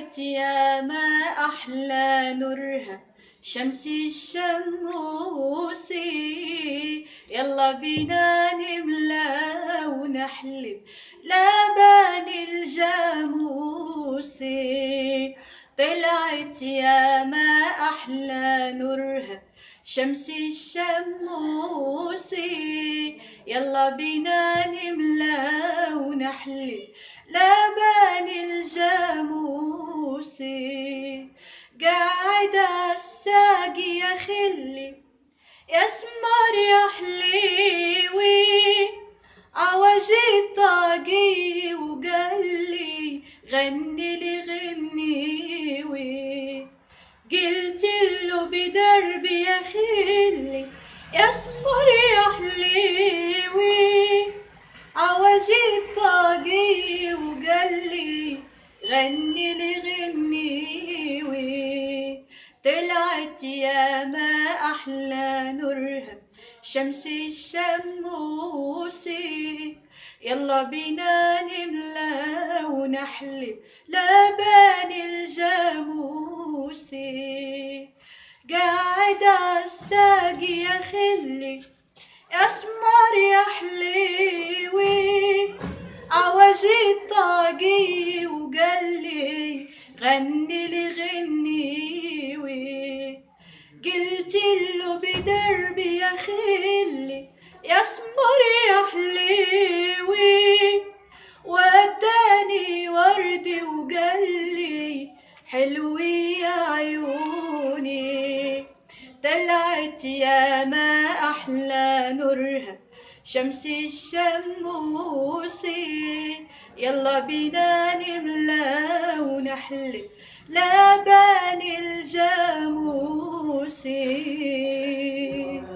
طلعت يا ما أحلى نورها شمس الشموسي. يلا بينا نملى ونحلب لبن الجاموسي. طلعت يا ما أحلى نورها شمس الشموسي. يلا بينا نملى ونحلب لبن الجاموسي. قاعدة الساقي يا خلي يسمر يا حليوي، عوجي طاقي وقال لي غني لي غنيوي. قلت له بدربي يا خلي يسمر يا حليوي، عوجي طاقي وقال لي غني لي غنيوي. طلعت يا ما أحلى نورها شمس الشموسي. يلا بينا نملى ونحلب لبن الجاموسي. قاعدة الساقي يا خلي أسمر يا حليوي، عوجي طاقي وقال لي غني لي غنيوي. قلت له بدربي يا خلي يسمر يا حليوي، وداني ورد وقال لي حلوي يا عيوني. طلعت يا ما أحلى نورها شمس الشموسي. يلا بينا نملى ونحلب لبن الجاموسي.